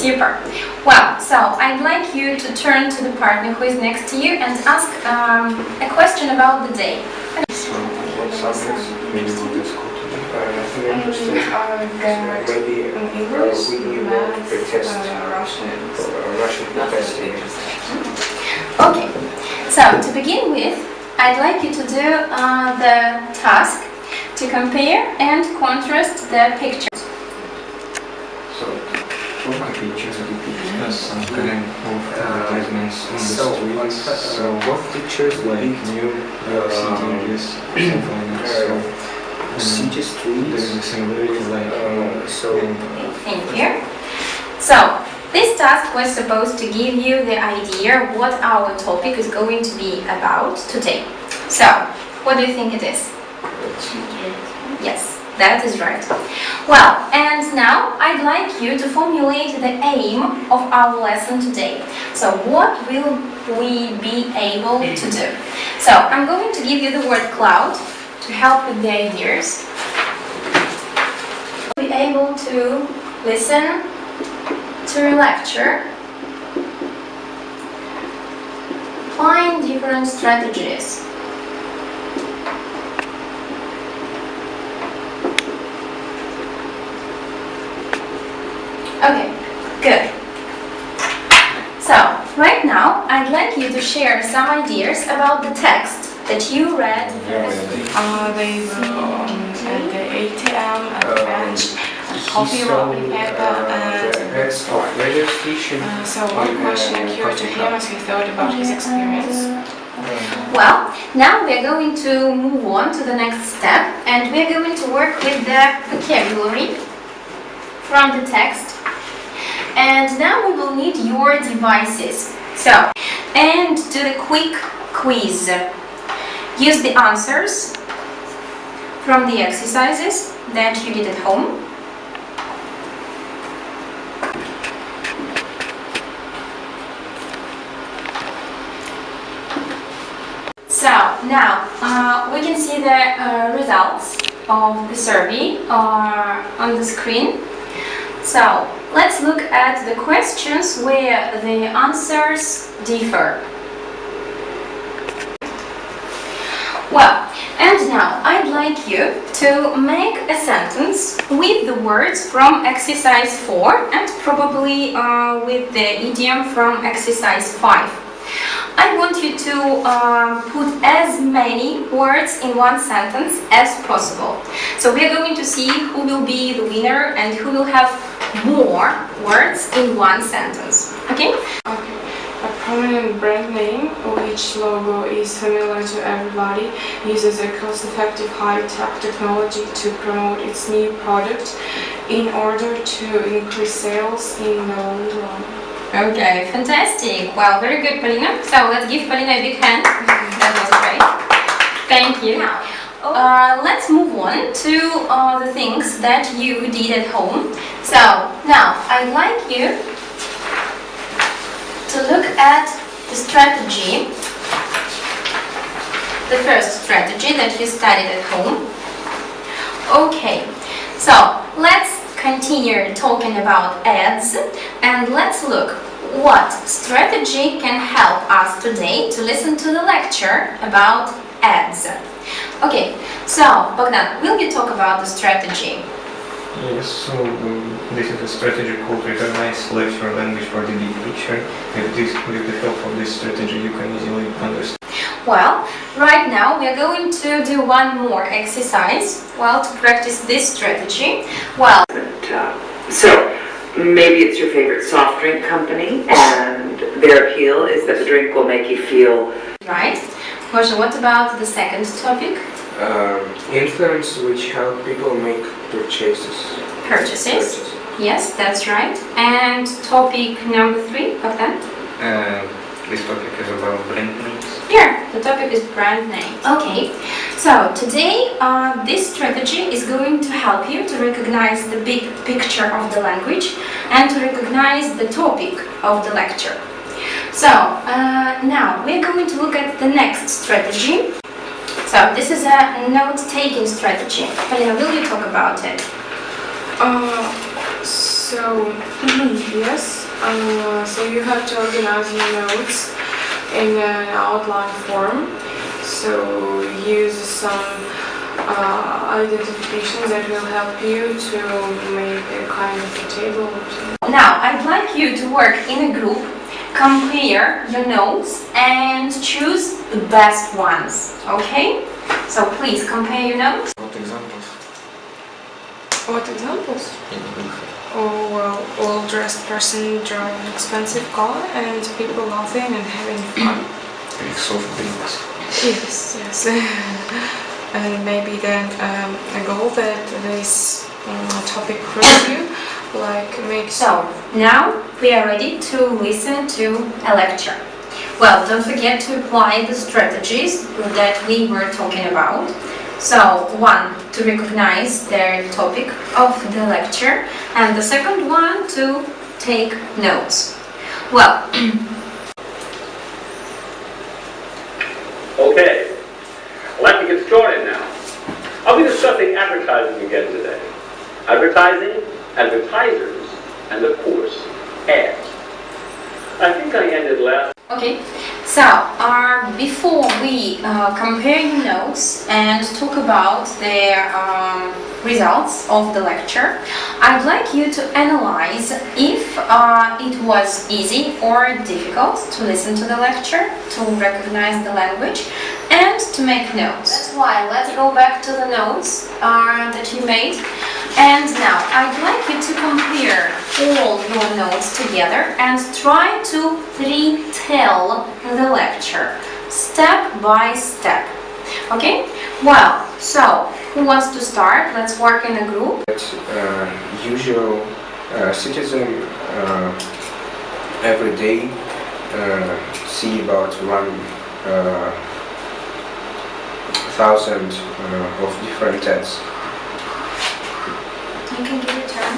Super. Well, so I'd like you to turn to the partner who is next to you and ask a question about the day. So, what subjects maybe we can school today? Maybe English, we will math, test Russian testing. Okay, so to begin with, I'd like you to do the task to compare and contrast the pictures. So, look at pictures of the pictures, some kind of advertisements on the streets. So, what pictures like new cities, something like that. So, City streets. there's a similarity like Thank you. So, this task was supposed to give you the idea what our topic is going to be about today. So, what do you think it is? Yes, that is right. Well, and now I'd like you to formulate the aim of our lesson today. So, what will we be able to do? So, I'm going to give you the word cloud to help with the ideas. Be able to listen to a lecture, find different strategies. Okay, good. So, right now, I'd like you to share some ideas about the text that you read. They were at the ATM, at the bench, coffee rolling paper, and radio station. so one question occurred to him as he thought about his experience. Well, now we are going to move on to the next step, and we are going to work with the vocabulary from the text. And now we will need your devices. So, and do the quick quiz. Use the answers from the exercises that you did at home. So, now we can see the results of the survey on the screen. So, let's look at the questions where the answers differ. Well, and now I'd like you to make a sentence with the words from exercise 4 and probably with the idiom from exercise 5. I want you to put as many words in one sentence as possible. So we are going to see who will be the winner and who will have more words in one sentence. Okay? Okay. A prominent brand name, which logo is familiar to everybody, uses a cost-effective high-tech technology to promote its new product in order to increase sales in the long run. Okay, fantastic. Well, very good, Polina. So let's give Polina a big hand. That was great. Thank you. Let's move on to the things that you did at home. So now I'd like you to look at the strategy, the first strategy that you studied at home. Okay, so let's continue talking about ads and let's look what strategy can help us today to listen to the lecture about ads. Okay, so Bogdan, will you talk about the strategy? Yes, so this is a strategy called recognize lecture language for the big picture. With the help of this strategy you can easily understand. Well, right now we are going to do one more exercise, well, to practice this strategy. Well, so maybe it's your favorite soft drink company and their appeal is that the drink will make you feel right. Gosia, what about the second topic? Influence which help people make purchases. Purchases. Yes, that's right. And topic number 3, Bogdan? This topic is about brand names. Here, the topic is brand name. Okay, so today this strategy is going to help you to recognize the big picture of the language and to recognize the topic of the lecture. So now we're going to look at the next strategy. So this is a note-taking strategy. Polina, will you talk about it? So, yes, so you have to organize your notes in an outline form. So use some identifications that will help you to make a kind of a table. Now, I'd like you to work in a group, compare your notes and choose the best ones, okay? So please compare your notes. What examples? What examples? In English. Oh, well, well-dressed person driving an expensive car and people laughing and having fun. With soft drinks. Yes, yes. And maybe then a goal that this topic brings you, like make. So, now we are ready to listen to a lecture. Well, don't forget to apply the strategies that we were talking about. So, one, to recognize the topic of the lecture, and the second one, to take notes. Well, okay, I'd like to get started now. I'll be discussing advertising again today. Advertising, advertisers, and of course, ads. I think I ended last. okay, so before we compare your notes and talk about the results of the lecture, I'd like you to analyze if it was easy or difficult to listen to the lecture, to recognize the language, and to make notes. That's why let's go back to the notes that you made. And now I'd like you to compare all your notes together and try to retell the lecture step by step. Okay? Well, so who wants to start? Let's work in a group. Usual citizen every day see about 1,000 of different ads. You can give it a turn.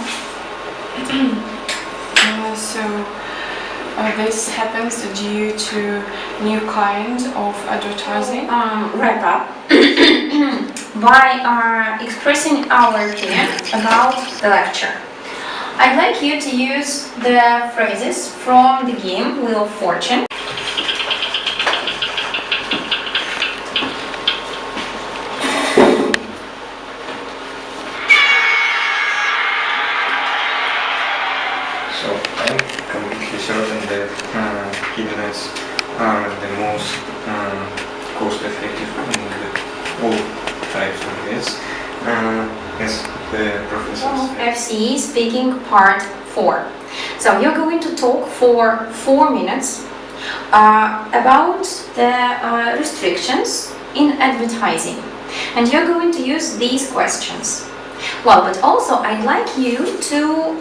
This happens due to new kind of advertising. Wrap up by expressing our opinion about the lecture. I'd like you to use the phrases from the game Wheel of Fortune. Certain that kidneys are the most cost-effective among all types of this. Yes, the professors. FCE speaking part 4. So you're going to talk for 4 minutes about the restrictions in advertising, and you're going to use these questions. Well, but also I'd like you to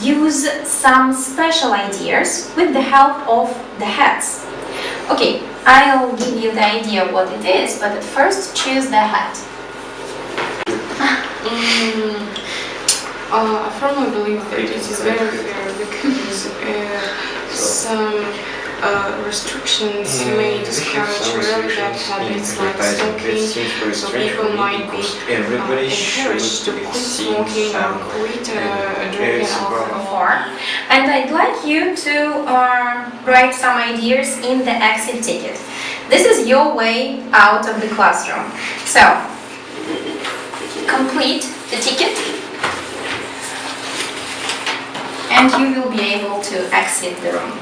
use some special ideas with the help of the hats. Okay, I'll give you the idea of what it is, but at first choose the hat. I firmly believe that it is very fair because some restrictions may discourage really bad habits like smoking, so people might be encouraged to quit smoking or quit drinking alcohol. And I'd like you to write some ideas in the exit ticket. This is your way out of the classroom. So, complete the ticket and you will be able to exit the room.